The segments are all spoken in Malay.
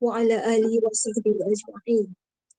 وعلى آله وصحبه أجمعين.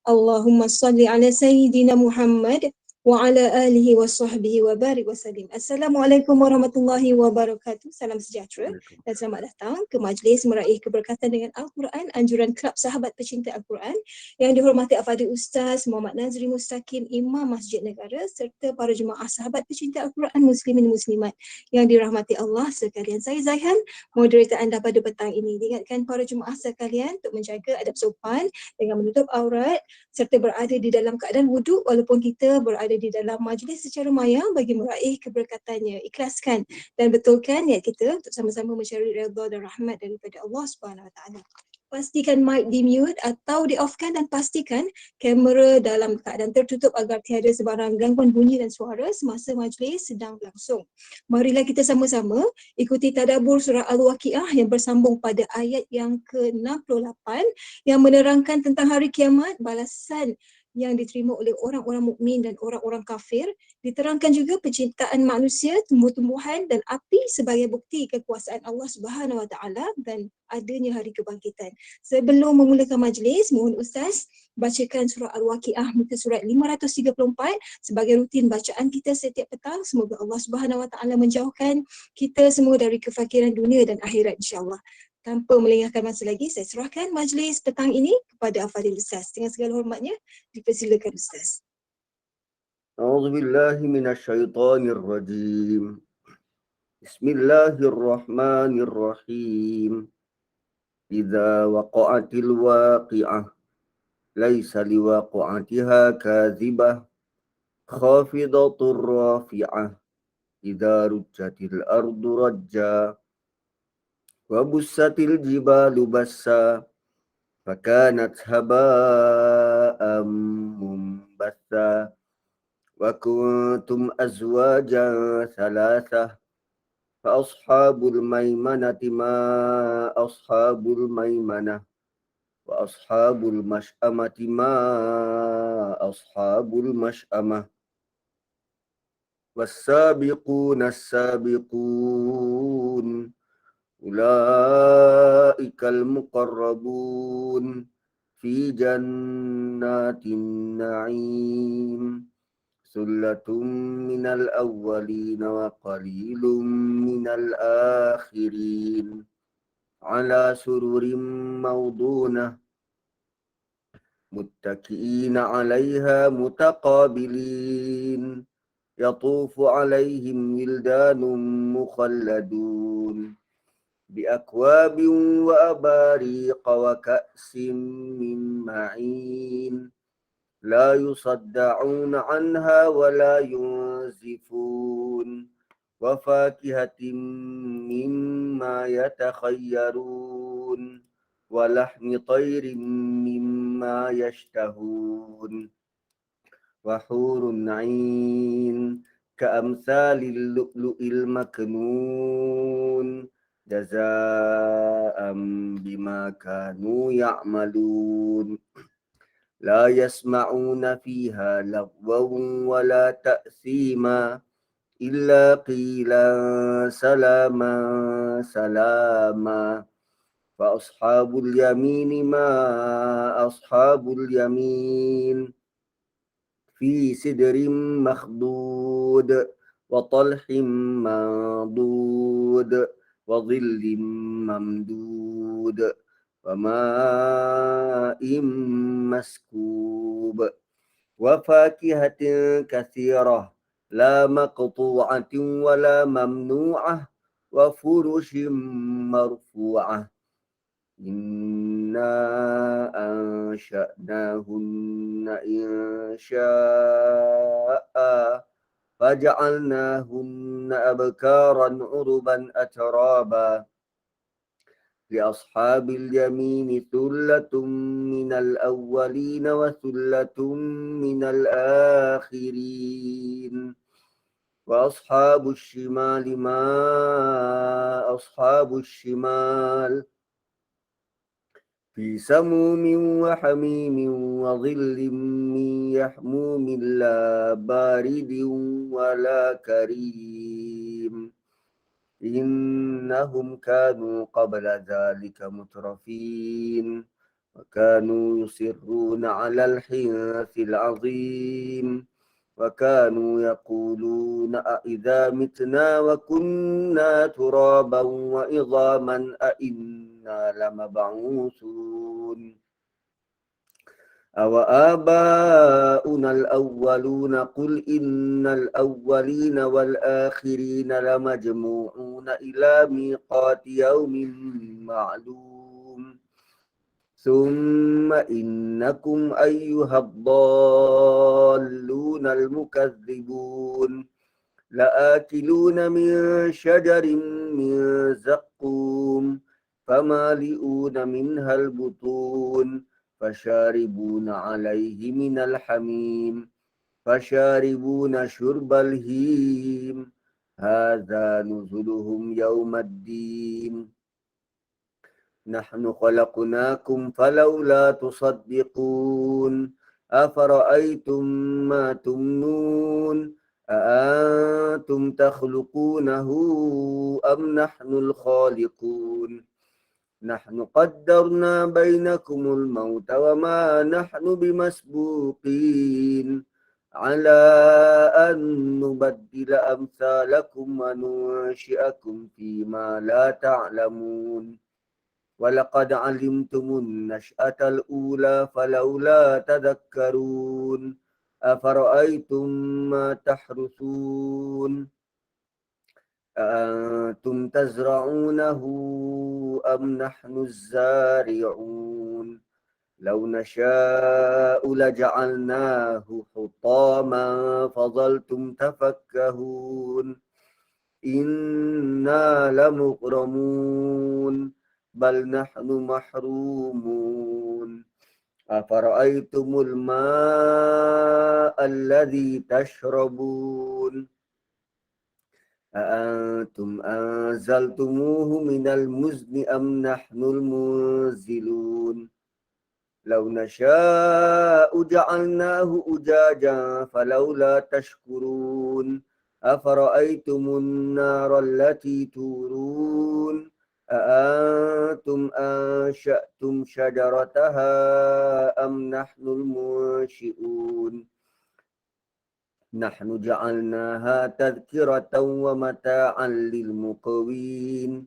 Allahumma salli ala Sayyidina Muhammad wa ala alihi wa sahbihi wa barik wa sallim. Assalamualaikum warahmatullahi wabarakatuh. Salam sejahtera dan selamat datang ke majlis meraih keberkatan dengan Al-Quran, anjuran Kelab Sahabat Pecinta Al-Quran yang dihormati Al-Fadhil Ustaz Muhammad Nazri Mustaqim, Imam Masjid Negara serta para jemaah sahabat pecinta Al-Quran muslimin muslimat yang dirahmati Allah sekalian. Saya Zaihan, moderator anda pada petang ini. Diingatkan para jemaah sekalian untuk menjaga adab sopan dengan menutup aurat serta berada di dalam keadaan wuduk walaupun kita berada di dalam majlis secara maya bagi meraih keberkatannya. Ikhlaskan dan betulkan niat kita untuk sama-sama mencari redha dan rahmat daripada Allah Subhanahu Wa Taala. Pastikan mic di mute atau di offkan dan pastikan kamera dalam keadaan tertutup agar tiada sebarang gangguan bunyi dan suara semasa majlis sedang berlangsung. Marilah kita sama-sama ikuti tadabbur surah Al-Waqiah yang bersambung pada ayat yang ke-68 yang menerangkan tentang hari kiamat, balasan yang diterima oleh orang-orang mukmin dan orang-orang kafir. Diterangkan juga penciptaan manusia, tumbuh-tumbuhan dan api sebagai bukti kekuasaan Allah Subhanahu Wa Taala dan adanya hari kebangkitan. Sebelum memulakan majlis, mohon Ustaz bacakan surah Al-Waqiah muka surat 534 sebagai rutin bacaan kita setiap petang. Semoga Allah Subhanahu Wa Taala menjauhkan kita semua dari kefakiran dunia dan akhirat insya-Allah. Tanpa melengahkan masa lagi, saya serahkan majlis petang ini kepada Al-Fadhil Ustaz. Dengan segala hormatnya, dipersilakan Ustaz. أعوذ بالله من الشيطان الرجيم بسم الله الرحمن الرحيم إذا وقعت الواقعة ليس لوقعتها كاذبة خافضة رافعة إذا رجت الأرض رجا وبست الجبال بسا فكانت هباء منبثا وكنتم أزواجا ثلاثة فأصحاب الميمنة ما أصحاب الميمنة وأصحاب المشأمة ما أصحاب المشأمة والسابقون السابقون أولئك المقربون في جنات النعيم ثلة من الأولين وقليل من الآخرين على سرر موضونة متكئين عليها متقابلين يطوف عليهم ولدان مخلدون بأكواب وأباريق وكأس من معين لا يصدعون عنها ولا ينزفون وفاكهة مما يتخيرون ولحم طير مما يشتهون وحور عين كأمثال اللؤلؤ المكنون جزاء بما كانوا يعملون لا يسمعون فيها لغوا ولا تأثيما إلا قيلا سلاما سلاما فأصحاب اليمين ما أصحاب اليمين في سدر مخضود وطلح منضود وظل ممدود وماء مسكوب وفاكهة كثيرة لا مقطوعة ولا ممنوعة وفرش مرفوعة إنا أنشأناهن إنشاء فجعلناهن أبكارا عربا أترابا لأصحاب اليمين ثلة من الأولين وثلة من الآخرين وأصحاب الشمال ما أصحاب الشمال في سموم وحميم وظل من يحموم لا بارد ولا كريم إنهم كانوا قبل ذلك مترفين وكانوا يصرون على الحنث العظيم وكانوا يقولون أإذا متنا وكنا ترابا وعظاما أإنا لمبعوثون أو آباؤنا الأولون قل إن الأولين والآخرين لمجموعون إلى ميقات يوم معلوم ثم إنكم أيها الضالون المكذبون لآكلون من شجر من زقوم فمالئون منها البطون فشاربون عليه من الحميم فشاربون شرب الهيم هذا نزلهم يوم الدين نحن خلقناكم فلولا تصدقون أفرأيتم ما تمنون أأنتم تخلقونه أم نحن الخالقون نحن قدرنا بينكم الموت وما نحن بمسبوقين على أن نبدل أمثالكم وننشئكم فيما لا تعلمون ولقد علمتم النشأة الأولى فلولا تذكرون أفرأيتم ما تحرثون أأنتم تزرعونه أم نحن الزارعون لو نشاء لجعلناه حطاما فظلتم تفكهون إنا لمغرمون بل نحن محرومون أفرأيتم الماء الذي تشربون أأنتم أنزلتموه من المزن أم نحن المنزلون لو نشاء جعلناه أجاجا فلولا تشكرون أفرأيتم النار التي تورون أأنتم أنشأتم شجرتها أم نحن المنشئون نحن جعلناها تذكرة ومتاعا للمقوين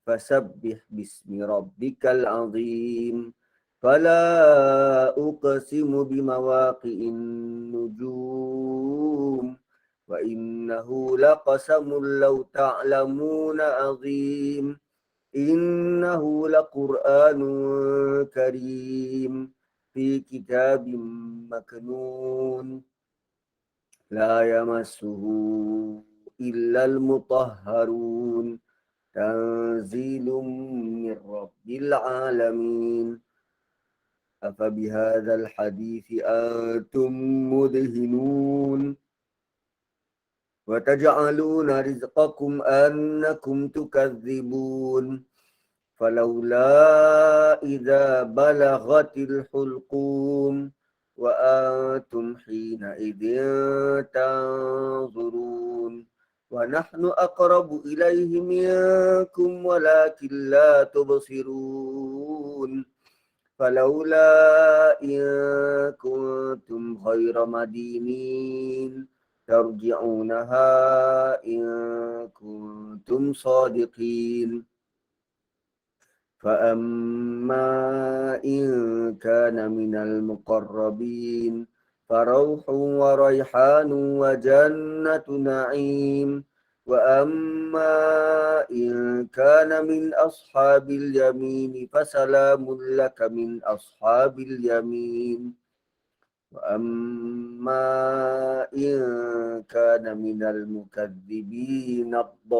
فسبح باسم ربك العظيم فلا أقسم بمواقع النجوم وإنه لقسم لو تعلمون عظيم إنه لقرآن كريم في كتاب مكنون لا يمسه إلا المطهرون تنزيل من رب العالمين أفبهذا الحديث أنتم مدهنون وتجعلون رزقكم أنكم تكذبون فلولا إذا بلغت الحلقوم وأنتم حينئذ تنظرون ونحن أقرب إليه منكم ولكن لا تبصرون فلولا إن كنتم غير مدينين ترجعونها إن كنتم صادقين فأما إن كان من المقربين فروح وريحان وجنة نعيم وأما إن كان من أصحاب اليمين فسلام لك من أصحاب اليمين وأما إن كان من المكذبين الضالين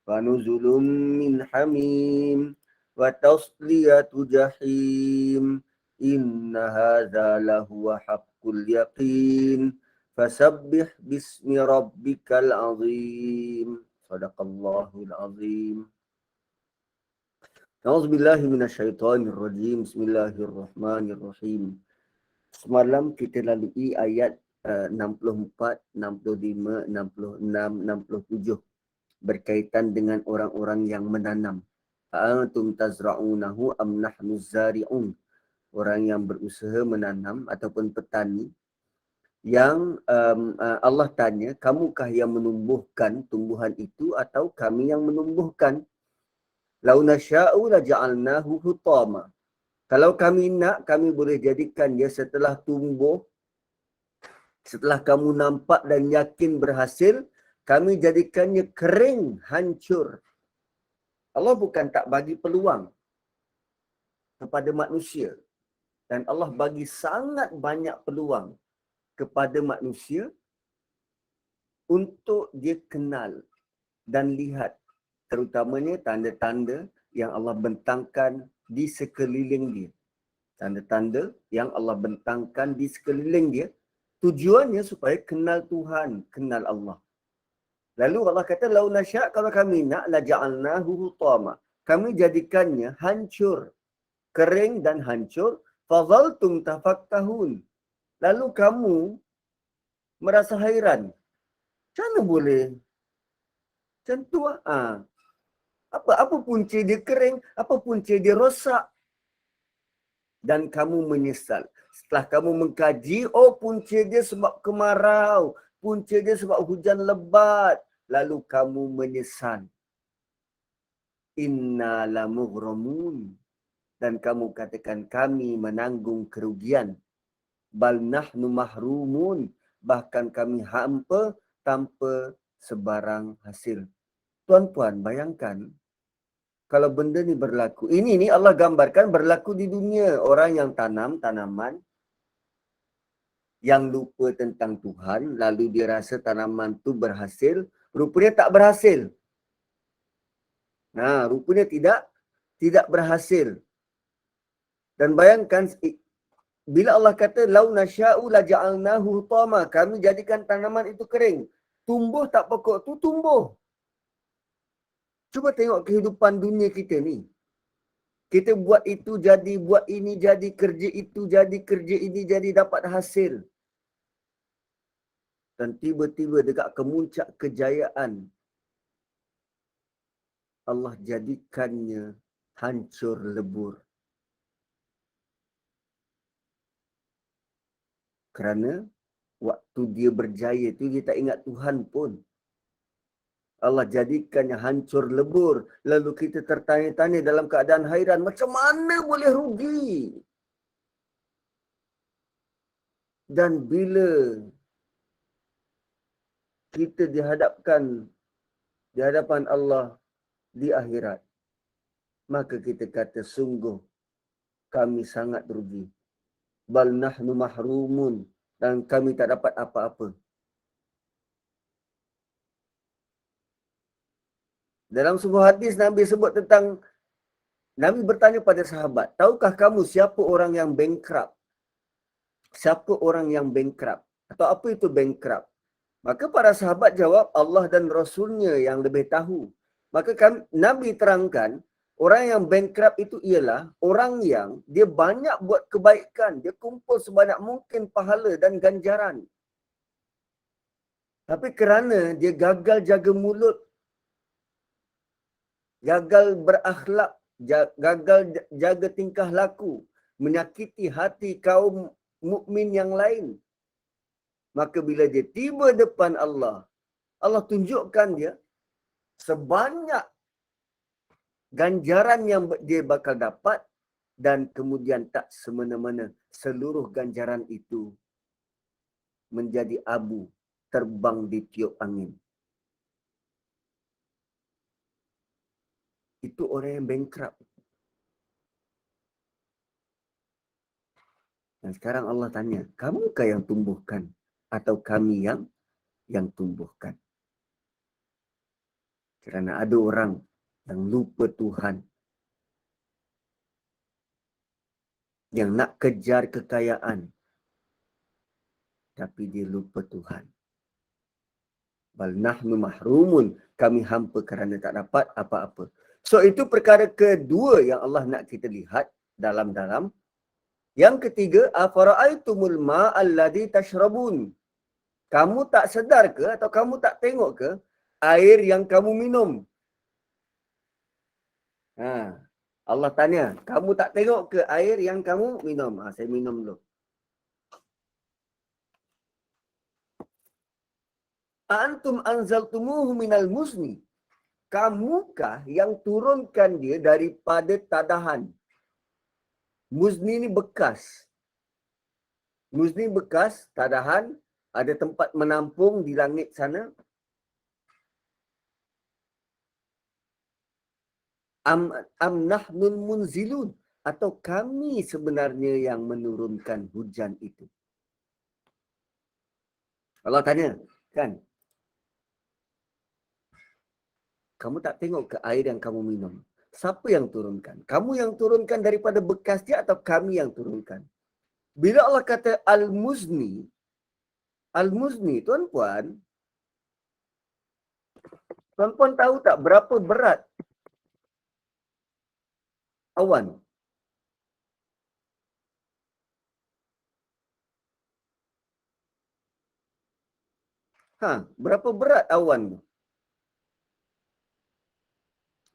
فنزل من حميم وتصلية جحيم إن هذا لهو حق اليقين فسبح باسم ربك العظيم صدق الله العظيم. Auzubillahi minasyaitonirrajim. Bismillahirrahmanirrahim. Semalam kita lalui ayat 64, 65, 66, 67 berkaitan dengan orang-orang yang menanam Antum tazra'unahu am nahnu zari'un. Orang yang berusaha menanam ataupun petani yang Allah tanya, kamukah yang menumbuhkan tumbuhan itu atau kami yang menumbuhkan? Lau nasya'u laja'alnahu hutama. Kalau kami nak, kami boleh jadikan dia setelah tumbuh, setelah kamu nampak dan yakin berhasil, kami jadikannya kering, hancur. Allah bukan tak bagi peluang kepada manusia. Dan Allah bagi sangat banyak peluang kepada manusia untuk dia kenal dan lihat terutamanya tanda-tanda yang Allah bentangkan di sekeliling dia. Tanda-tanda yang Allah bentangkan di sekeliling dia, tujuannya supaya kenal Tuhan, kenal Allah. Lalu Allah kata, lau nasya', kalau kami nak, la ja'alnahu hutama. Kami jadikannya hancur, kering dan hancur. Fadhaltum tafakkahun. Lalu kamu merasa hairan. Macam mana boleh? Macam tu lah. Apa punca dia kering, apa punca dia rosak. Dan kamu menyesal. Setelah kamu mengkaji, oh punca dia sebab kemarau, punca dia sebab hujan lebat. Lalu kamu menyesal. Inna lamughramun. Dan kamu katakan kami menanggung kerugian. Bal nahnu mahrumun. Bahkan kami hampa tanpa sebarang hasil. Tuan-tuan, bayangkan kalau benda ni berlaku. Ini ni Allah gambarkan berlaku di dunia. Orang yang tanam tanaman, yang lupa tentang Tuhan, lalu dia rasa tanaman tu berhasil, rupanya tak berhasil. Nah, rupanya tidak berhasil. Dan bayangkan, bila Allah kata, lau nasya'u la ja'alnahu hutama, kami jadikan tanaman itu kering. Tumbuh tak pokok tu, tumbuh. Cuba tengok kehidupan dunia kita ni. Kita buat itu jadi, buat ini jadi, kerja itu jadi, kerja ini jadi, dapat hasil. Dan tiba-tiba dekat kemuncak kejayaan, Allah jadikannya hancur lebur. Kerana waktu dia berjaya tu dia tak ingat Tuhan pun. Allah jadikannya hancur lebur. Lalu kita tertanya-tanya dalam keadaan hairan, macam mana boleh rugi? Dan bila kita di hadapan Allah di akhirat, maka kita kata sungguh kami sangat rugi. Bal nahnu mahrumun. Dan kami tak dapat apa-apa. Dalam sebuah hadis Nabi sebut tentang, Nabi bertanya pada sahabat, tahukah kamu siapa orang yang bankrupt? Siapa orang yang bankrupt? Atau apa itu bankrupt? Maka para sahabat jawab, Allah dan Rasulnya yang lebih tahu. Maka Nabi terangkan, orang yang bankrupt itu ialah orang yang dia banyak buat kebaikan. Dia kumpul sebanyak mungkin pahala dan ganjaran. Tapi kerana dia gagal jaga mulut, gagal berakhlak, gagal jaga tingkah laku, menyakiti hati kaum mukmin yang lain, maka bila dia tiba depan Allah, Allah tunjukkan dia sebanyak ganjaran yang dia bakal dapat, dan kemudian tak semena-mena seluruh ganjaran itu menjadi abu, terbang di tiup angin. Itu orang yang bankrupt. Dan sekarang Allah tanya, kamukah yang tumbuhkan atau kami yang tumbuhkan? Kerana ada orang yang lupa Tuhan, yang nak kejar kekayaan, tapi dia lupa Tuhan. Bal nahnu mahrumun, kami hampa kerana tak dapat apa-apa. So itu perkara kedua yang Allah nak kita lihat dalam-dalam. Yang ketiga, afara'aitumul ma'alladhi tashrabun. Kamu tak sedar ke atau kamu tak tengok ke air yang kamu minum? Ha. Allah tanya, kamu tak tengok ke air yang kamu minum? Saya minum dulu. Antum anzaltumuhu minal muzni. Kamukah yang turunkan dia daripada tadahan? Muzni ni bekas. Muzni bekas, tadahan, ada tempat menampung di langit sana. Am nahnul munzilun. Atau kami sebenarnya yang menurunkan hujan itu. Allah tanya, kan? Kamu tak tengok ke air yang kamu minum? Siapa yang turunkan? Kamu yang turunkan daripada bekas dia atau kami yang turunkan? Bila Allah kata Al-Muzni, tuan-puan tahu tak berapa berat awan? Berapa berat awan tu?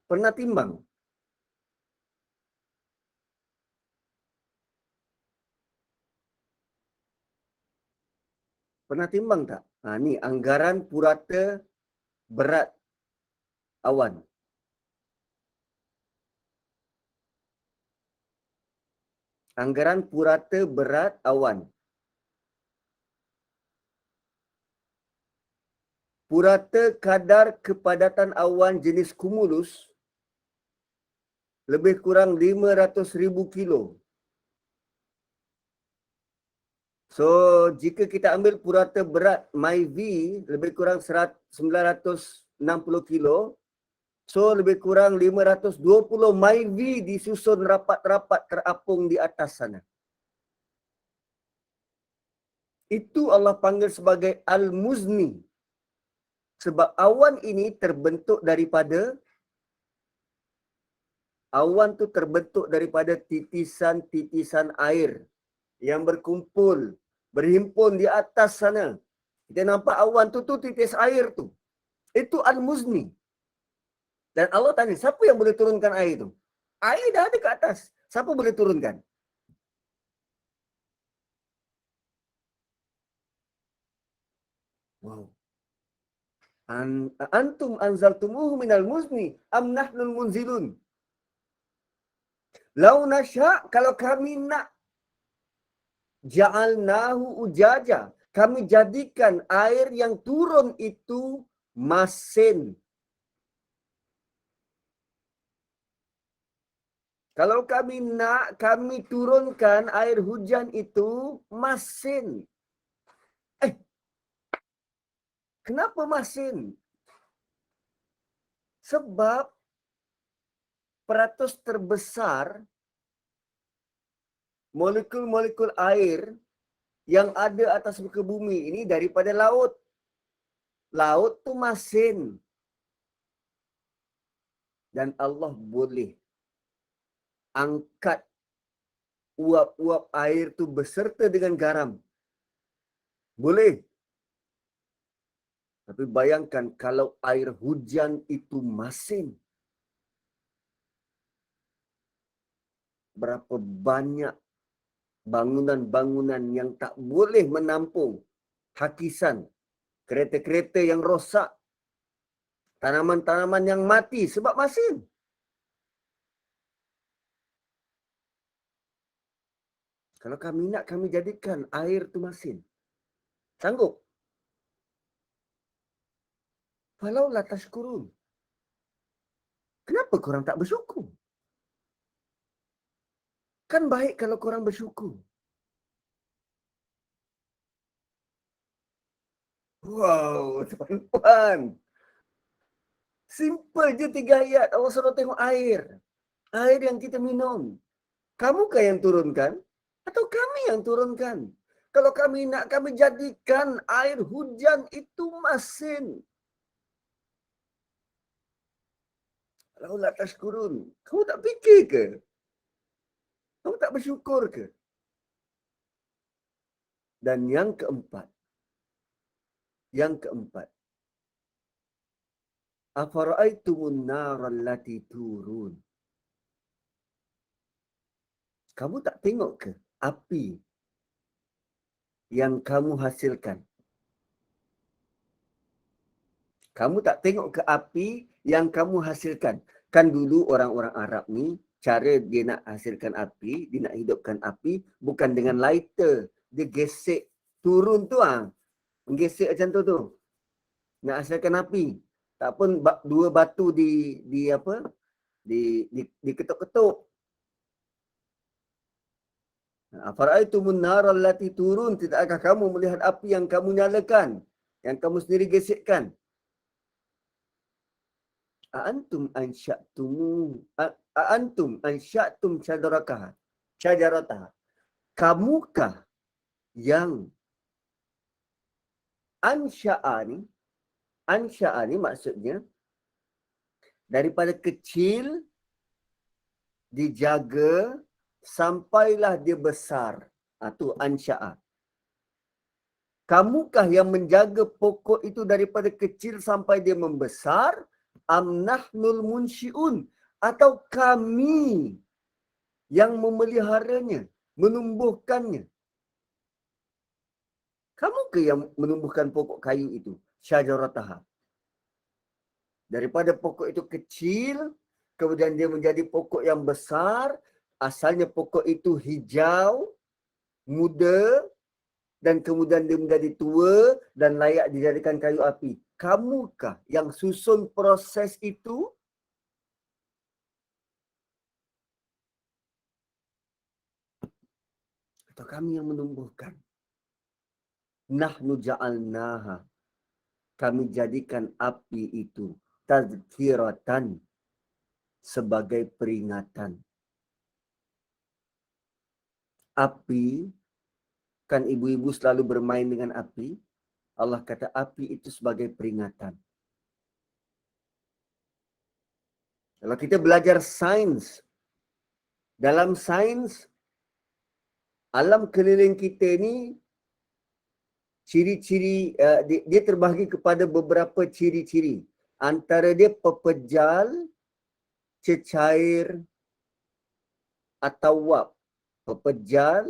Pernah timbang? Pernah timbang tak? Ni anggaran purata berat awan. Anggaran purata berat awan. Purata kadar kepadatan awan jenis cumulus lebih kurang 500,000 kilo. So, jika kita ambil purata berat MyV lebih kurang 960 kilo, so lebih kurang 520 MyV disusun rapat-rapat terapung di atas sana. Itu Allah panggil sebagai Al-Muzni. Sebab awan ini terbentuk daripada titisan-titisan air yang berkumpul, berhimpun di atas sana. Kita nampak awan tu titis air tu. Itu Al-Muzni. Dan Allah tanya, siapa yang boleh turunkan air tu? Air dah ada ke atas. Siapa boleh turunkan? Wow. Antum anzaltumuhu minal muzni am nahnul munzilun. Lau nasya, kalau kami nak, ja'alnahu ujaja, kami jadikan air yang turun itu masin. Kalau kami nak, kami turunkan air hujan itu masin. Kenapa masin? Sebab peratus terbesar molekul-molekul air yang ada atas muka bumi ini daripada laut. Laut tu masin. Dan Allah boleh angkat uap-uap air tu beserta dengan garam. Boleh. Tapi bayangkan kalau air hujan itu masin. Berapa banyak bangunan-bangunan yang tak boleh menampung hakisan, kereta-kereta yang rosak, tanaman-tanaman yang mati sebab masin. Kalau kami nak, kami jadikan air tu masin. Sanggup? Falau la tashkurun. Kenapa korang tak bersyukur? Kan baik kalau korang bersyukur. Wow, tuan-tuan. Simple je 3 ayat. Allah suruh tengok air. Air yang kita minum. Kamukah yang turunkan? Atau kami yang turunkan? Kalau kami nak, kami jadikan air hujan itu masin. Kalau la tashkurun. Kamu tak fikir ke? Kamu tak bersyukur ke? Dan yang keempat. Afara'aitumun nar allati turun. Kamu tak tengok ke api yang kamu hasilkan? Kamu tak tengok ke api yang kamu hasilkan? Kan dulu orang-orang Arab ni, cara dia nak hasilkan api, dia nak hidupkan api, bukan dengan lighter. Dia gesek turun tu menggesek macam tu. Nak hasilkan api. Tak pun dua batu di apa? Diketuk-ketuk. Afara'aitumun nara allati turun, tidakkah kamu melihat api yang kamu nyalakan, yang kamu sendiri gesekkan? Aantum ansya'tum syajarataha. Kamukah yang ansya'a ni maksudnya daripada kecil dijaga sampailah dia besar. Itu ansya'a. Kamukah yang menjaga pokok itu daripada kecil sampai dia membesar? Am nahnul munsyi'un, atau kami yang memeliharanya, menumbuhkannya? Kamu ke yang menumbuhkan pokok kayu itu? Syajarataha. Daripada pokok itu kecil, kemudian dia menjadi pokok yang besar. Asalnya pokok itu hijau, muda, dan kemudian dia menjadi tua dan layak dijadikan kayu api. Kamukah yang susun proses itu? Atau kami yang menumbuhkan? Nahnu ja'alnaha. Kami jadikan api itu tazkiratan, sebagai peringatan. Api, kan ibu-ibu selalu bermain dengan api. Allah kata api itu sebagai peringatan. Kalau kita belajar sains, dalam sains, alam keliling kita ni, ciri-ciri, dia terbahagi kepada beberapa ciri-ciri. Antara dia pepejal, cecair atau wap. Pepejal,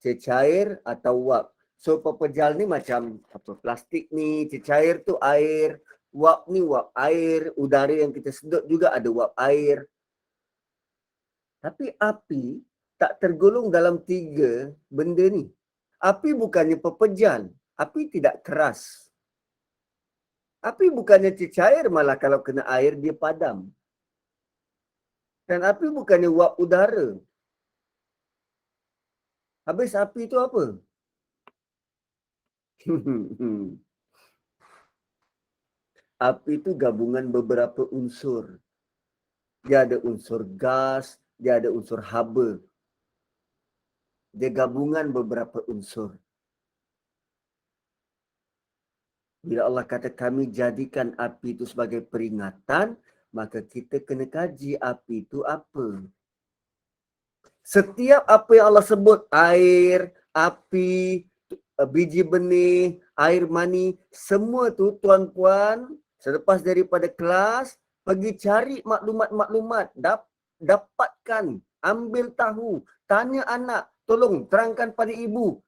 cecair atau wap. So pepejal ni macam apa, plastik ni, cecair tu air, wap ni wap air, udara yang kita sedut juga ada wap air. Tapi api tak tergolong dalam tiga benda ni. Api bukannya pepejal, api tidak keras. Api bukannya cecair, malah kalau kena air dia padam. Dan api bukannya wap udara. Habis api itu apa? Api itu gabungan beberapa unsur. Dia ada unsur gas, dia ada unsur haba. Dia gabungan beberapa unsur. Bila Allah kata kami jadikan api itu sebagai peringatan, maka kita kena kaji api itu apa. Setiap apa yang Allah sebut, air, api, biji benih, air mani, semua tu tuan-puan, selepas daripada kelas, pergi cari maklumat-maklumat, dapatkan, ambil tahu, tanya anak, tolong terangkan pada ibu,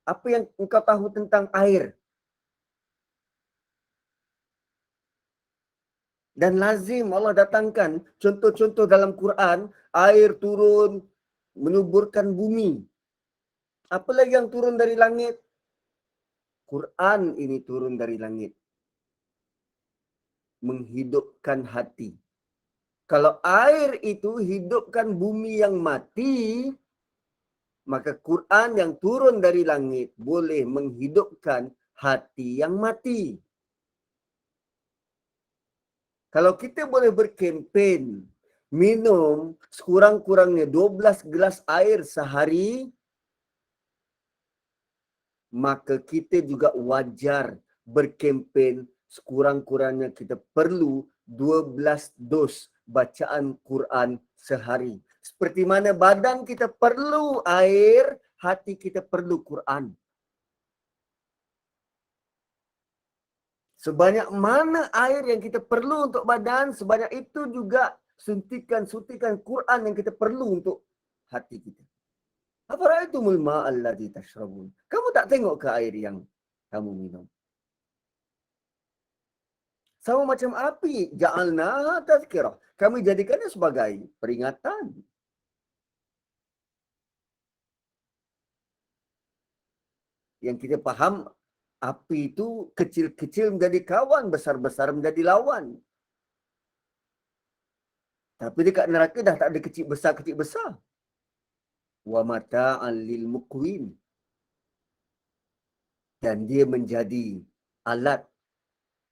apa yang engkau tahu tentang air. Dan lazim Allah datangkan contoh-contoh dalam Quran, air turun, menuburkan bumi. Apa lagi yang turun dari langit? Quran ini turun dari langit. Menghidupkan hati. Kalau air itu hidupkan bumi yang mati, maka Quran yang turun dari langit boleh menghidupkan hati yang mati. Kalau kita boleh berkempen minum sekurang-kurangnya 12 gelas air sehari, maka kita juga wajar berkempen sekurang-kurangnya kita perlu 12 dos bacaan Quran sehari. Seperti mana badan kita perlu air, hati kita perlu Quran. Sebanyak mana air yang kita perlu untuk badan, sebanyak itu juga suntikan-suntikan Quran yang kita perlu untuk hati kita. Afara'aitumul ma'a alladhi tashrabun. Kamu tak tengok ke air yang kamu minum? Sama macam api, ja'alna tazkirah. Kami jadikannya sebagai peringatan. Yang kita faham, api itu kecil-kecil menjadi kawan, besar-besar menjadi lawan. Tapi dekat neraka dah tak ada kecil besar. Wa mata'an lil muqwin. Dan dia menjadi alat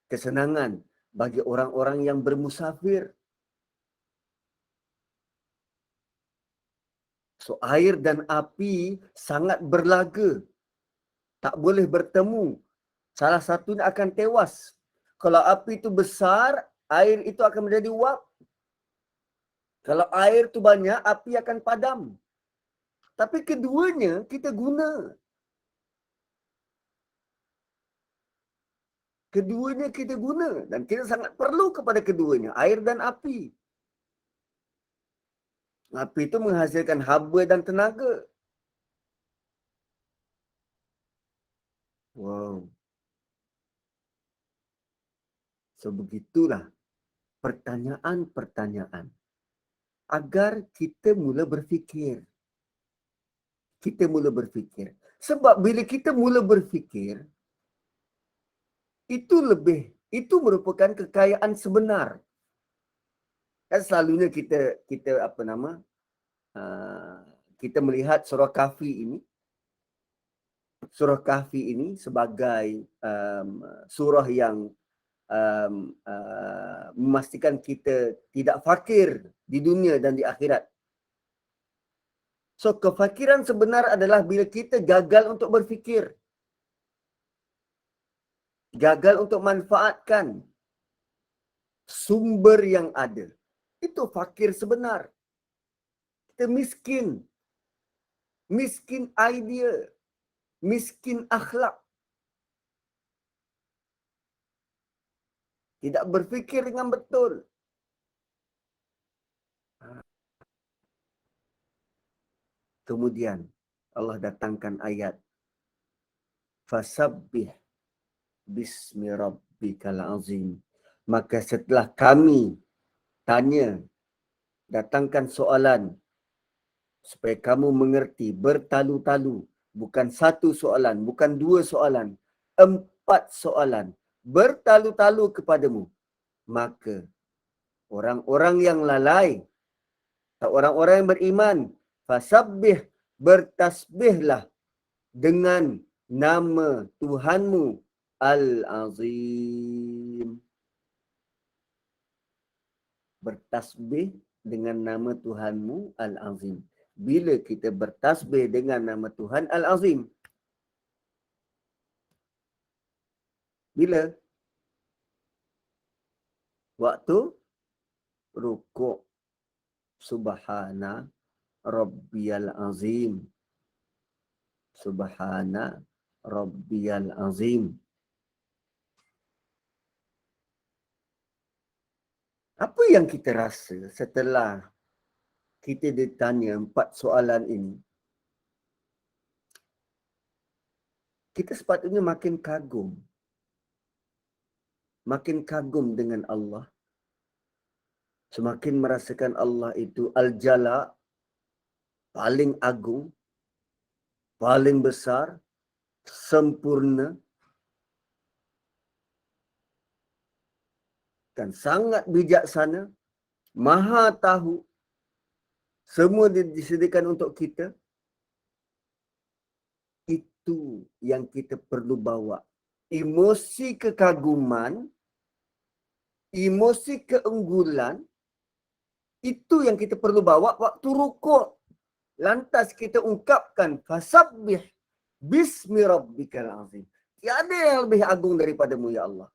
kesenangan bagi orang-orang yang bermusafir. So, air dan api sangat berlaga. Tak boleh bertemu. Salah satunya akan tewas. Kalau api itu besar, air itu akan menjadi uap. Kalau air itu banyak, api akan padam. Tapi keduanya kita guna. Keduanya kita guna. Dan kita sangat perlu kepada keduanya. Air dan api. Api itu menghasilkan haba dan tenaga. Wow. So, begitulah pertanyaan-pertanyaan. Agar kita mula berfikir. Kita mula berfikir. Sebab bila kita mula berfikir, itu merupakan kekayaan sebenar. Kan selalunya kita apa nama? Kita melihat surah Kahfi ini. Surah Kahfi ini sebagai surah yang memastikan kita tidak fakir di dunia dan di akhirat. So, kefakiran sebenar adalah bila kita gagal untuk berfikir. Gagal untuk manfaatkan sumber yang ada. Itu fakir sebenar. Kita miskin. Miskin idea. Miskin akhlak. Tidak berfikir dengan betul. Kemudian Allah datangkan ayat. Fasabbih bismi rabbikal azim. Maka setelah kami tanya, datangkan soalan supaya kamu mengerti bertalu-talu. Bukan satu soalan, bukan dua soalan. 4 soalan. Bertalu-talu kepadamu. Maka orang-orang yang lalai, orang-orang yang beriman, fasabbih, bertasbihlah dengan nama Tuhanmu Al-Azim. Bertasbih dengan nama Tuhanmu Al-Azim. Bila kita bertasbih dengan nama Tuhan Al-Azim? Bila? Waktu rukuk. Subhana Rabbiyal Azim. Subhana Rabbiyal Azim. Apa yang kita rasa setelah kita ditanya 4 soalan ini? Kita sepatutnya makin kagum. Makin kagum dengan Allah. Semakin merasakan Allah itu Al-Jala, paling agung, paling besar, sempurna, dan sangat bijaksana, maha tahu, semua disediakan untuk kita. Itu yang kita perlu bawa. Emosi kekaguman, emosi keunggulan, itu yang kita perlu bawa waktu rukuk. Lantas kita ungkapkan fasabbih bismi rabbikal azim. Tiada yang lebih agung daripadamu ya Allah.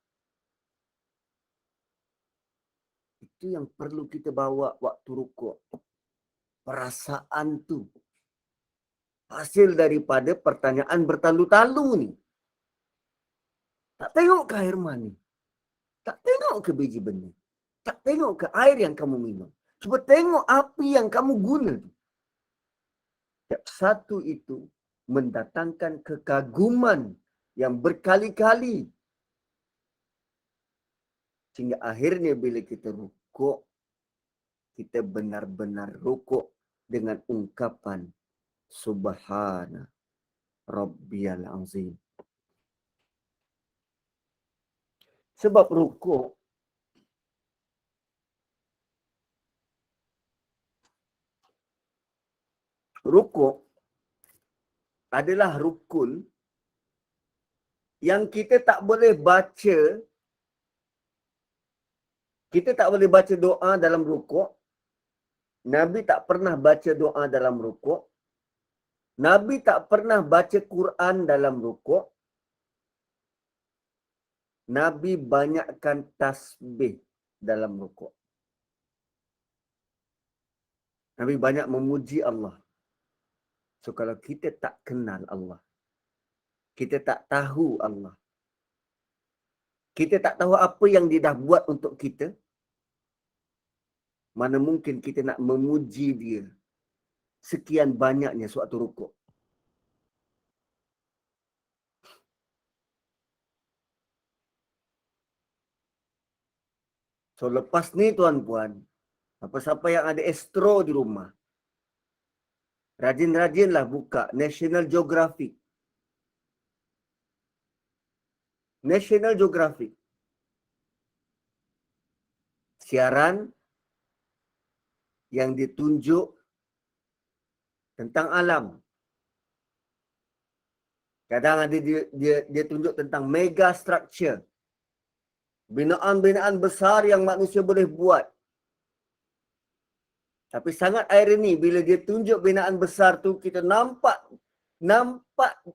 Itu yang perlu kita bawa waktu rukuk. Perasaan tu hasil daripada pertanyaan bertalu-talu ni. Tak tengok ke air mani? Tak tengok ke biji benih? Tak tengok ke air yang kamu minum? Cuba tengok api yang kamu guna tu. Setiap satu itu mendatangkan kekaguman yang berkali-kali. Sehingga akhirnya bila kita rukuk, kita benar-benar rukuk dengan ungkapan Subhana Rabbiyal Azim. Sebab rukuk adalah rukun yang kita tak boleh baca, doa dalam rukuk. Nabi tak pernah baca doa dalam rukuk. Nabi tak pernah baca Quran dalam rukuk. Nabi banyakkan tasbih dalam rukuk. Nabi banyak memuji Allah. So kalau kita tak kenal Allah, kita tak tahu Allah, kita tak tahu apa yang dia dah buat untuk kita, mana mungkin kita nak memuji dia sekian banyaknya suatu rukuk. So lepas ni tuan-puan, siapa-siapa yang ada Astro di rumah, rajin-rajinlah buka National Geographic. National Geographic. Siaran yang ditunjuk tentang alam. Kadang ada dia tunjuk tentang mega structure. Binaan-binaan besar yang manusia boleh buat. Tapi sangat ironi bila dia tunjuk binaan besar tu, kita nampak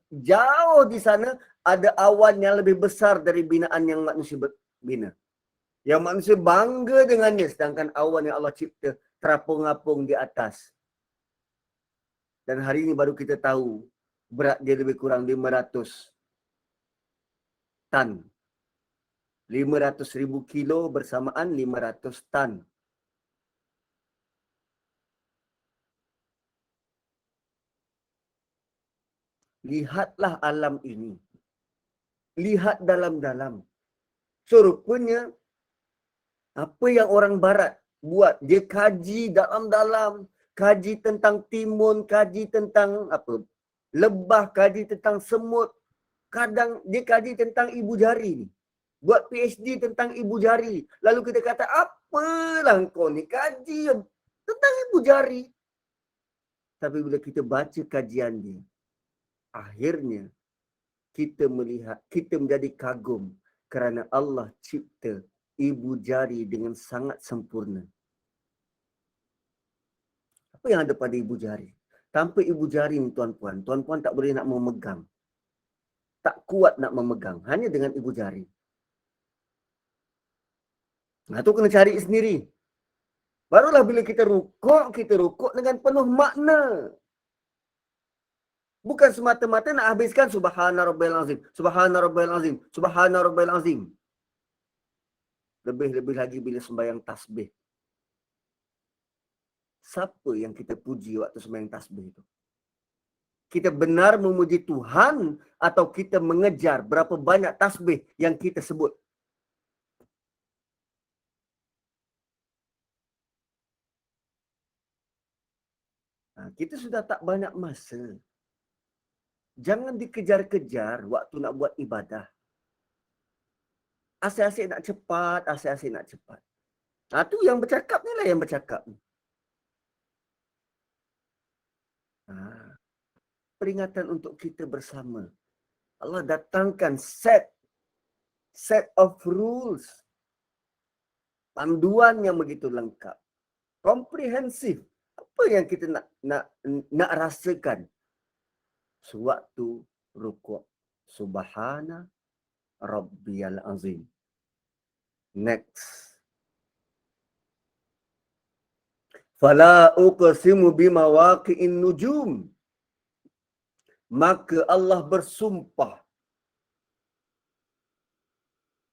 jauh di sana ada awan yang lebih besar dari binaan yang manusia bina. Yang manusia bangga dengannya, sedangkan awan yang Allah cipta terapung-apung di atas. Dan hari ini baru kita tahu berat dia lebih kurang 500 tan. 500,000 kilo bersamaan 500 tan. Lihatlah alam ini. Lihat dalam-dalam. So, rupanya apa yang orang barat buat, dia kaji dalam-dalam, kaji tentang timun, kaji tentang lebah, kaji tentang semut. Kadang dia kaji tentang ibu jari ni. Buat PhD tentang ibu jari. Lalu kita kata, apalah kau ni kaji tentang ibu jari. Tapi bila kita baca kajian dia, akhirnya kita melihat, kita menjadi kagum kerana Allah cipta ibu jari dengan sangat sempurna. Apa yang ada pada ibu jari? Tanpa ibu jari ni tuan-puan tak boleh nak memegang. Tak kuat nak memegang. Hanya dengan ibu jari. Nah, tu kena cari sendiri. Barulah bila kita rukuk dengan penuh makna. Bukan semata-mata nak habiskan Subhana Rabbil Azim, Subhana Rabbil Azim, Subhana Rabbil Azim. Lebih-lebih lagi bila sembahyang tasbih. Siapa yang kita puji waktu sembahyang tasbih itu? Kita benar memuji Tuhan atau kita mengejar berapa banyak tasbih yang kita sebut? Kita sudah tak banyak masa. Jangan dikejar-kejar waktu nak buat ibadah. Asyik-asyik nak cepat, asyik-asyik nak cepat. Tu yang bercakap ni lah yang bercakap. Peringatan untuk kita bersama. Allah datangkan set of rules. Panduan yang begitu lengkap. Komprehensif. Apa yang kita nak rasakan sewaktu rukuk? Subhana Rabbiyal Azim. Next. Fala uqsimu bimawaqi'in nujum. Maka Allah bersumpah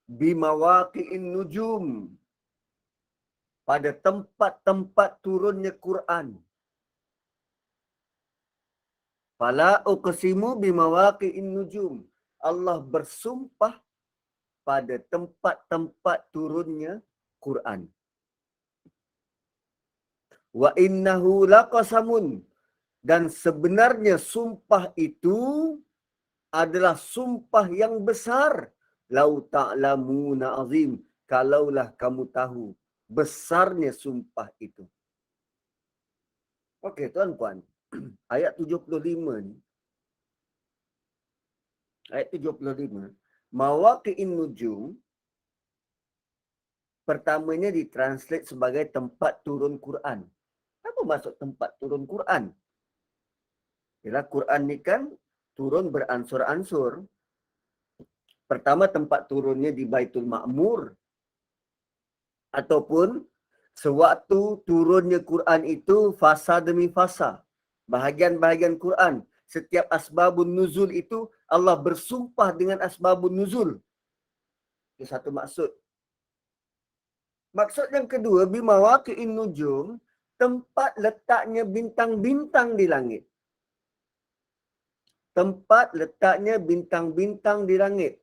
bimawaqi'in nujum, pada tempat-tempat turunnya Quran. Fala uqsimu bimawaqi'in nujum. Allah bersumpah pada tempat-tempat turunnya Quran. Wa innahu laqasamun. Dan sebenarnya sumpah itu adalah sumpah yang besar. Lau ta'lamuna azim. Kalaulah kamu tahu besarnya sumpah itu. Okey, tuan-puan. Ayat 75 ni. Ayat 75. Mawaqi'in nujum. Pertamanya ditranslate sebagai tempat turun Quran. Apa maksud tempat turun Quran? Ialah Quran ni kan turun beransur-ansur. Pertama tempat turunnya di Baitul Ma'mur. Ataupun sewaktu turunnya Quran itu fasa demi fasa. Bahagian-bahagian Quran. Setiap asbabun nuzul itu Allah bersumpah dengan asbabun nuzul. Itu satu maksud. Maksud yang kedua, bimawaqi'in nujum, tempat letaknya bintang-bintang di langit. Tempat letaknya bintang-bintang di langit.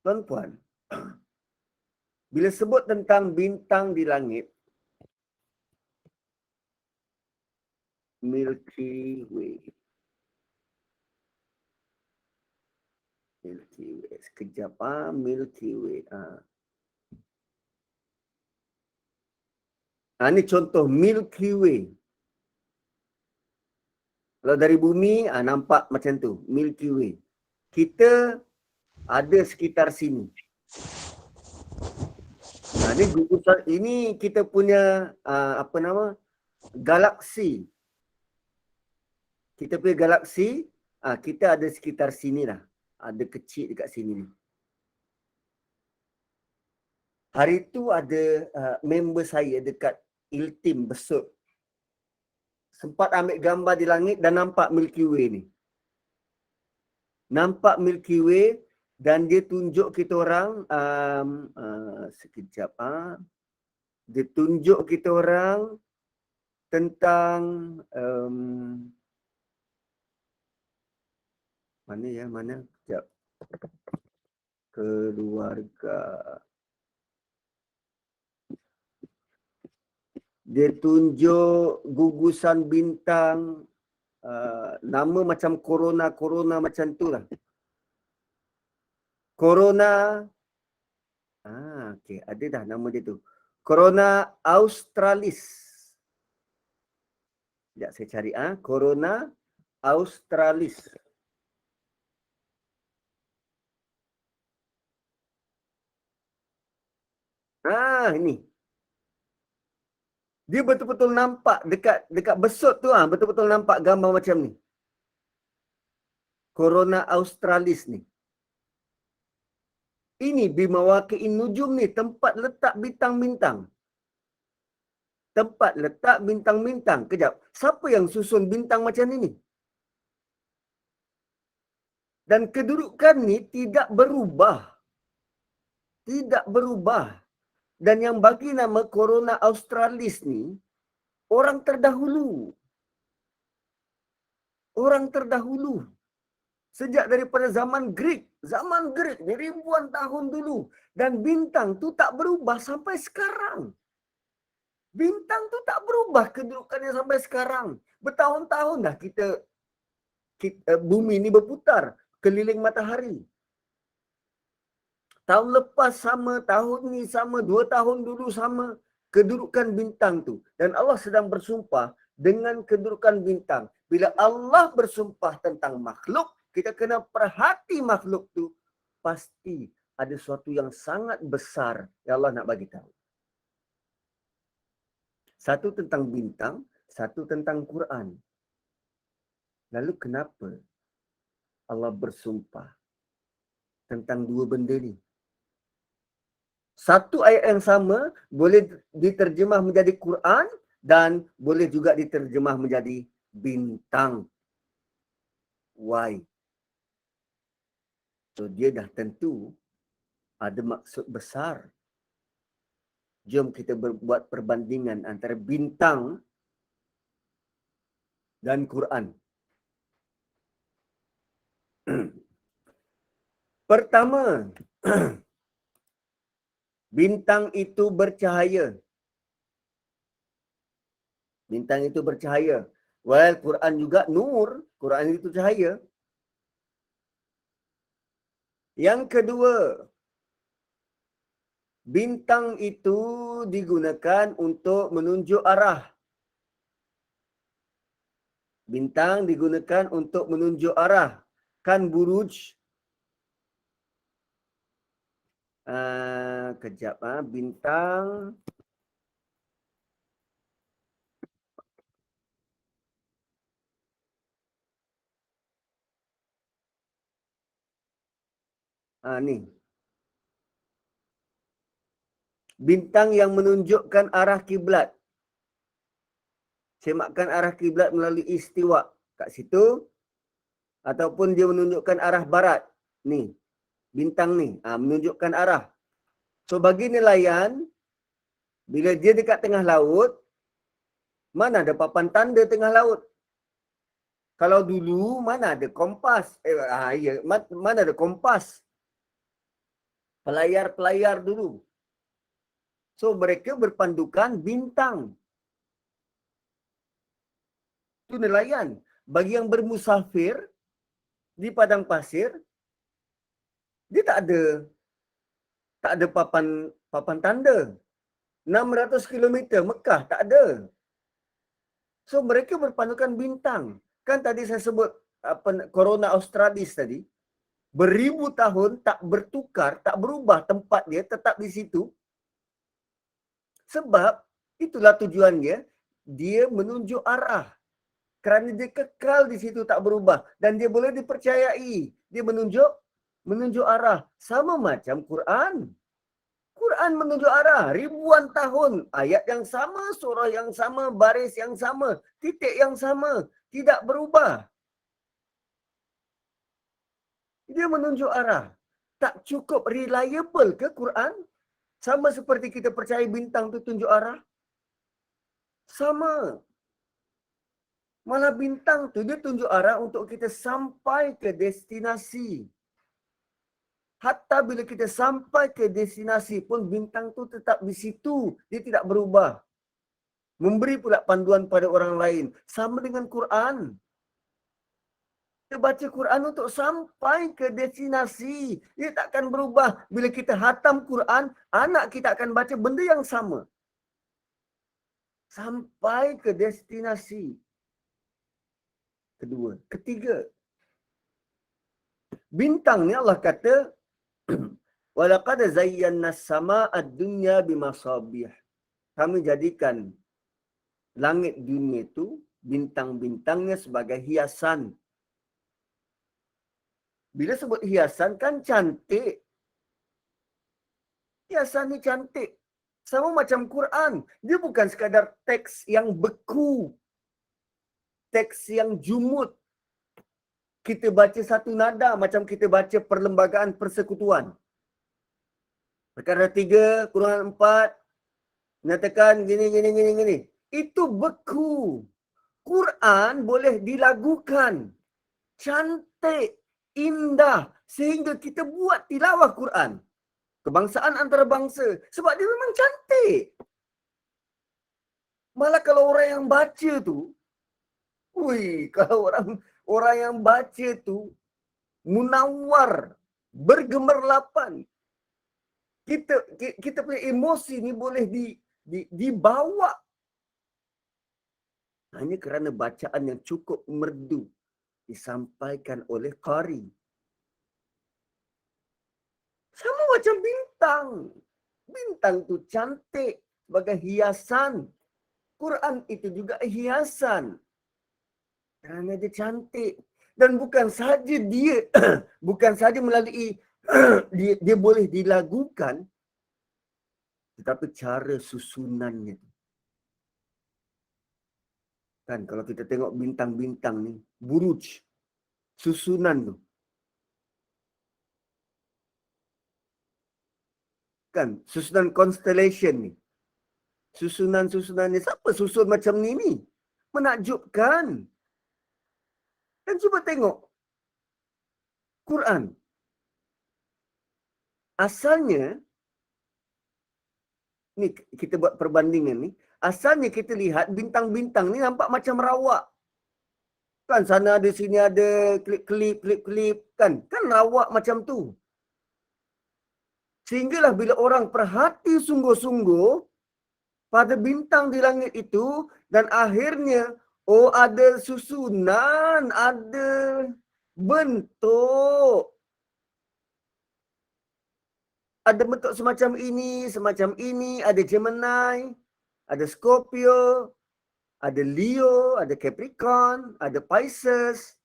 Tuan-puan, bila sebut tentang bintang di langit, Milky Way. Milky Way. Sekejap, Milky Way. Ini contoh Milky Way. Kalau dari bumi, nampak macam tu. Milky Way. Kita ada sekitar sini. Ini gugusan, ini kita punya galaksi. Kita punya galaksi, kita ada sekitar sini lah. Ada kecil dekat sini ni. Hari tu ada member saya dekat Iltim Besut. Sempat ambil gambar di langit dan nampak Milky Way ni. Nampak Milky Way dan dia tunjuk kita orang, sekejap. Dia tunjuk kita orang tentang mana? Sekejap. Keluarga. Dia tunjuk gugusan bintang, nama macam corona macam tu lah. Corona, okey, ada dah nama dia tu. Corona Australis. Sekejap saya cari, Corona Australis. Ini. Dia betul-betul nampak dekat besut tu, betul-betul nampak gambar macam ni. Corona Australis ni. Ini bimawaqi'in nujum ni, tempat letak bintang-bintang. Tempat letak bintang-bintang. Kejap, siapa yang susun bintang macam ni? Dan kedudukan ni tidak berubah. Tidak berubah. Dan yang bagi nama Corona Australis ni, orang terdahulu. Orang terdahulu. Sejak daripada zaman Greek. Zaman Greek ni ribuan tahun dulu. Dan bintang tu tak berubah sampai sekarang. Bintang tu tak berubah kedudukannya sampai sekarang. Bertahun-tahun dah kita bumi ni berputar keliling matahari. Tahun lepas sama, tahun ni sama, 2 tahun dulu sama. Kedudukan bintang tu. Dan Allah sedang bersumpah dengan kedudukan bintang. Bila Allah bersumpah tentang makhluk, kita kena perhati makhluk tu. Pasti ada sesuatu yang sangat besar yang Allah nak bagi tahu. Satu tentang bintang, satu tentang Quran. Lalu kenapa Allah bersumpah tentang dua benda ni? Satu ayat yang sama boleh diterjemah menjadi Quran dan boleh juga diterjemah menjadi bintang. Why? So dia dah tentu ada maksud besar. Jom kita buat perbandingan antara bintang dan Quran. Pertama, bintang itu bercahaya. Bintang itu bercahaya. Well, Quran juga nur. Quran itu cahaya. Yang kedua, bintang itu digunakan untuk menunjuk arah. Bintang digunakan untuk menunjuk arah. Kan buruj. Kejap. Bintang. Ni. Bintang yang menunjukkan arah kiblat. Semakkan arah kiblat melalui istiwa. Kat situ. Ataupun dia menunjukkan arah barat. Ni. Bintang ni. Menunjukkan arah. So, bagi nelayan, bila dia dekat tengah laut, mana ada papan tanda tengah laut? Kalau dulu, mana ada kompas? Mana ada kompas? Pelayar-pelayar dulu. So, mereka berpandukan bintang. Itu nelayan. Bagi yang bermusafir di padang pasir, dia tak ada papan tanda. 600 kilometer Mekah tak ada. So, mereka berpandukan bintang. Kan tadi saya sebut Corona Australis tadi. Beribu tahun tak bertukar, tak berubah tempat dia, tetap di situ. Sebab itulah tujuan dia. Dia menunjuk arah. Kerana dia kekal di situ tak berubah. Dan dia boleh dipercayai. Dia menunjuk arah. Sama macam Quran. Quran menunjuk arah. Ribuan tahun. Ayat yang sama, surah yang sama, baris yang sama, titik yang sama. Tidak berubah. Dia menunjuk arah. Tak cukup reliable ke Quran? Sama seperti kita percaya bintang tu tunjuk arah? Sama. Malah bintang tu dia tunjuk arah untuk kita sampai ke destinasi. Hatta bila kita sampai ke destinasi pun bintang tu tetap di situ. Dia tidak berubah. Memberi pula panduan pada orang lain. Sama dengan Quran. Kita baca Quran untuk sampai ke destinasi. Dia takkan berubah. Bila kita hatam Quran, anak kita akan baca benda yang sama. Sampai ke destinasi. Kedua. Ketiga. Bintang ni Allah kata, walaqad zayyana as-samaa'a ad-dunya bimasabih. Kami jadikan langit dunia itu, bintang-bintangnya sebagai hiasan. Bila sebut hiasan kan cantik. Hiasan ni cantik. Sama macam Quran. Dia bukan sekadar teks yang beku. Teks yang jumut. Kita baca satu nada macam kita baca perlembagaan persekutuan. Perkara 3, Quran 4, nyatakan gini. Itu beku. Quran boleh dilagukan. Cantik. Indah. Sehingga kita buat tilawah Quran. Kebangsaan antarabangsa. Sebab dia memang cantik. Malah kalau orang yang baca tu, kalau orang yang baca tu munawar, bergemerlapan. Kita punya emosi ni boleh dibawa hanya kerana bacaan yang cukup merdu disampaikan oleh qari. Sama macam bintang. Bintang tu cantik sebagai hiasan. Quran itu juga hiasan. Kerana dia cantik. Dan bukan saja dia, bukan saja melalui dia boleh dilagukan, tetapi cara susunannya. Kan kalau kita tengok bintang-bintang ni, buruj, susunan tu. Kan, susunan constellation ni. Susunan-susunan ni, siapa susun macam ni? Menakjubkan. Dan cuba tengok Quran. Asalnya, ni kita buat perbandingan ni, asalnya kita lihat bintang-bintang ni nampak macam rawak. Kan sana ada, sini ada, klip-klip, kan? Kan rawak macam tu. Sehinggalah bila orang perhati sungguh-sungguh pada bintang di langit itu, dan akhirnya, oh ada susunan, ada bentuk. Ada bentuk semacam ini, ada Gemini, ada Scorpio, ada Leo, ada Capricorn, ada Pisces.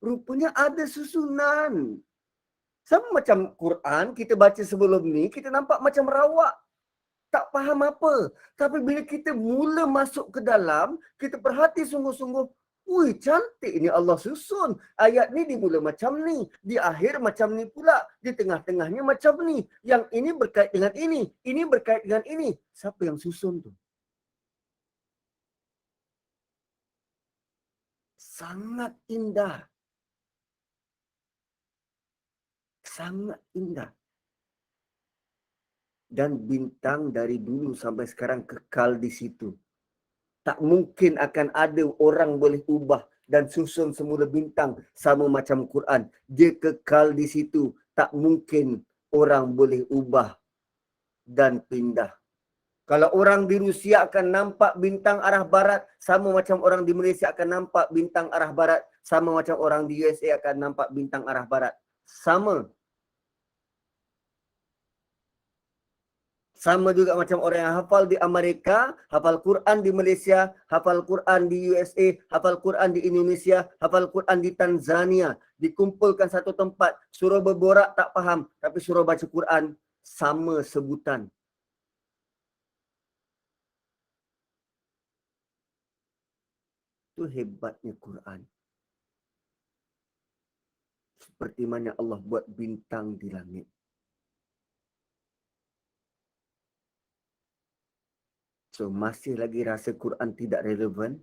Rupanya ada susunan. Sama macam Quran, kita baca sebelum ni, kita nampak macam rawak. Tak faham apa. Tapi bila kita mula masuk ke dalam, kita perhati sungguh-sungguh, ui, cantik ni Allah susun. Ayat ni dimula macam ni, di akhir macam ni pula, di tengah-tengahnya macam ni. Yang ini berkait dengan ini berkait dengan ini. Siapa yang susun tu? Sangat indah. Sangat indah. Dan bintang dari dulu sampai sekarang kekal di situ. Tak mungkin akan ada orang boleh ubah dan susun semula bintang sama macam Quran. Dia kekal di situ. Tak mungkin orang boleh ubah dan pindah. Kalau orang di Rusia akan nampak bintang arah barat, sama macam orang di Malaysia akan nampak bintang arah barat, sama macam orang di USA akan nampak bintang arah barat. Sama. Sama juga macam orang yang hafal di Amerika, hafal Quran di Malaysia, hafal Quran di USA, hafal Quran di Indonesia, hafal Quran di Tanzania. Dikumpulkan satu tempat, suruh berborak tak faham, tapi suruh baca Quran, sama sebutan. Itu hebatnya Quran. Seperti mana Allah buat bintang di langit. So, masih lagi rasa Quran tidak relevan?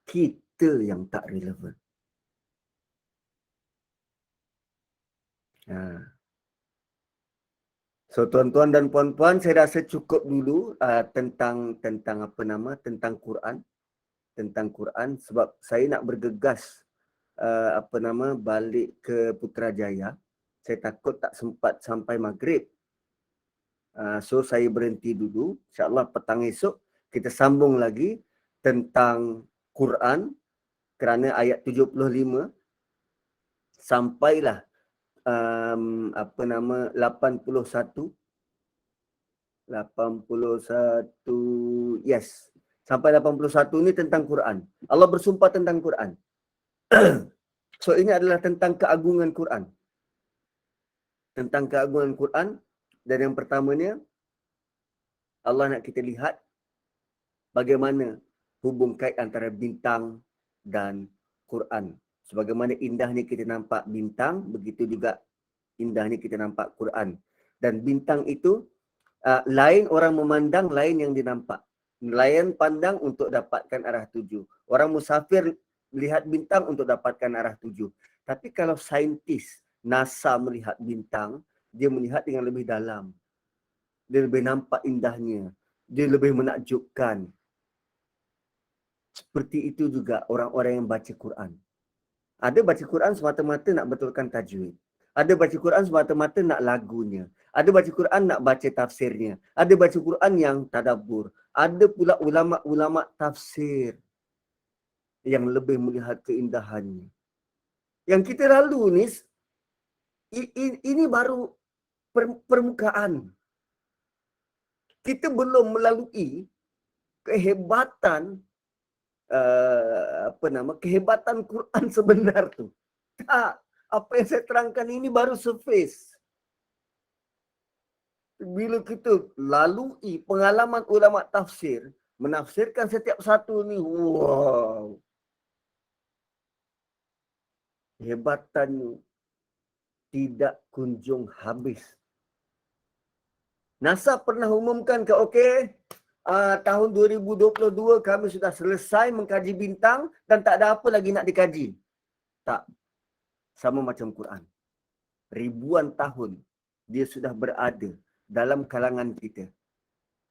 Kita yang tak relevan. So, tuan-tuan dan puan-puan, saya rasa cukup dulu tentang Quran. Tentang Quran, sebab saya nak bergegas balik ke Putrajaya. Saya takut tak sempat sampai maghrib. So, saya berhenti dulu. InsyaAllah petang esok kita sambung lagi tentang Quran, kerana ayat 75 sampailah 81, yes. Sampai 81 ni tentang Quran. Allah bersumpah tentang Quran. So, ini adalah tentang keagungan Quran. Tentang keagungan Quran. Dan yang pertamanya, Allah nak kita lihat bagaimana hubung kait antara bintang dan Quran. Sebagaimana indahnya kita nampak bintang, begitu juga indahnya kita nampak Quran. Dan bintang itu, lain orang memandang, lain yang dinampak. Lain pandang untuk dapatkan arah tuju. Orang musafir melihat bintang untuk dapatkan arah tuju. Tapi kalau saintis NASA melihat bintang, dia melihat dengan lebih dalam. Dia lebih nampak indahnya. Dia lebih menakjubkan. Seperti itu juga orang-orang yang baca Quran. Ada baca Quran semata-mata nak betulkan tajwid. Ada baca Quran semata-mata nak lagunya. Ada baca Quran nak baca tafsirnya. Ada baca Quran yang tadabbur. Ada pula ulama-ulama tafsir yang lebih melihat keindahannya. Yang kita lalu ni, ini baru permukaan. Kita belum melalui kehebatan kehebatan Quran sebenar tu. Tak, apa yang saya terangkan ini baru surface. Bila kita lalui pengalaman ulama tafsir, menafsirkan setiap satu ni, wow. Hebatannya tidak kunjung habis. NASA pernah umumkan ke, okey, tahun 2022 kami sudah selesai mengkaji bintang dan tak ada apa lagi nak dikaji. Tak. Sama macam Quran. Ribuan tahun dia sudah berada dalam kalangan kita.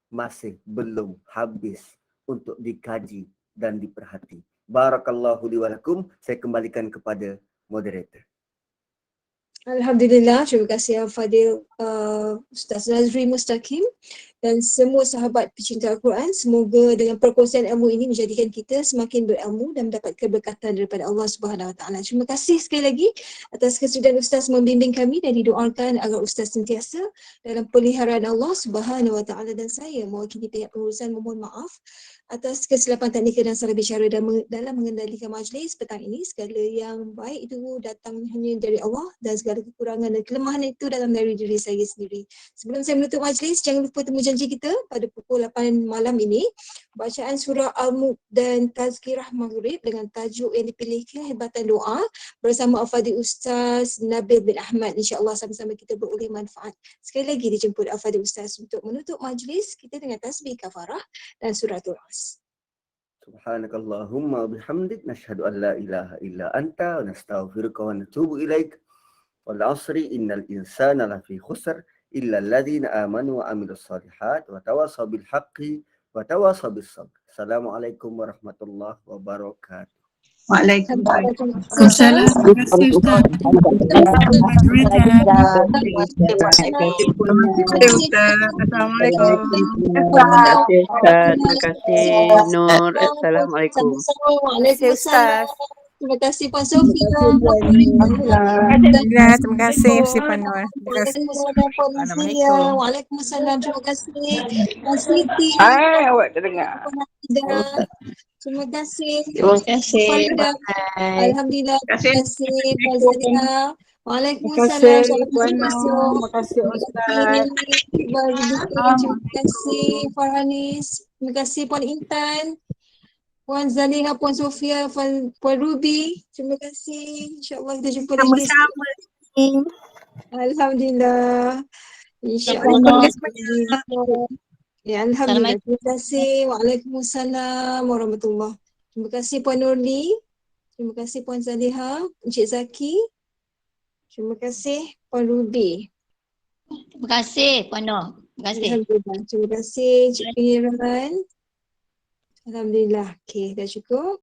Masih belum habis untuk dikaji dan diperhati. Barakallahu li wa lakum. Saya kembalikan kepada moderator. Alhamdulillah, terima kasih Al-Fadil Ustaz Nazri Mustaqim dan semua sahabat pecinta Al-Quran. Semoga dengan perkongsian ilmu ini menjadikan kita semakin berilmu dan mendapat keberkatan daripada Allah Subhanahu Wa Taala. Terima kasih sekali lagi atas kesudian Ustaz membimbing kami dan didoakan agar Ustaz sentiasa dalam peliharaan Allah Subhanahu Wa Taala, dan saya mewakili pihak pengurusan memohon maaf atas kesilapan teknikal dan salah bicara dalam mengendalikan majlis petang ini. Segala yang baik itu datang hanya dari Allah dan segala kekurangan dan kelemahan itu datang dari diri saya sendiri. Sebelum saya menutup majlis, jangan lupa temu janji kita pada pukul 8 malam ini. Bacaan surah Al-Mulk dan Tazkirah Maghrib dengan tajuk yang dipilih Kehebatan Doa bersama Al-Fadhil Ustaz Nabil bin Ahmad. InsyaAllah sama-sama kita beroleh manfaat. Sekali lagi dijemput Al-Fadhil Ustaz untuk menutup majlis kita dengan tasbih kafarah dan suratul As. Subhanakallahumma bihamdik nashhadu an la ilaha illa anta wa nastaghfiruka wa natubu ilaik. Wal 'asri innal insana lafi khusr illa alladhina amanu wa amilus solihat wa tawasaw bil haqqi wa tawasaw bis sabr. Assalamualaikum warahmatullahi wabarakatuh. Waalaikumsalam. Waalaikumsalam. Terima kasih Ustaz. Assalamualaikum. Terima kasih Ustaz. Terima kasih Nur. Assalamualaikum. Waalaikumsalam. Terima kasih Puan Sofia. Terima kasih Si Panur. Terima kasih. Assalamualaikum. Waalaikumsalam. Terima kasih Puan Siti. Awak terdengar. Terima kasih. Terima kasih. Alhamdulillah. Terima kasih Puan Zalia. Waalaikumsalam. Terima kasih Puan Nur. Terima kasih Ustaz. Terima kasih Farhanis. Terima kasih Puan Intan. Puan Zaliha, Puan Sofia, Puan Ruby. Terima kasih. InsyaAllah kita jumpa lagi. Sama-sama. Alhamdulillah. InsyaAllah. Ya, Alhamdulillah. Terima kasih. Waalaikumsalam warahmatullahi. Terima kasih Puan Nurli. Terima kasih Puan Zaliha, Encik Zaki. Terima kasih Puan Ruby. Terima kasih Puan Nur. Terima kasih. Alhamdulillah. Terima kasih Encik Piniran. Alhamdulillah. Okey, dah cukup.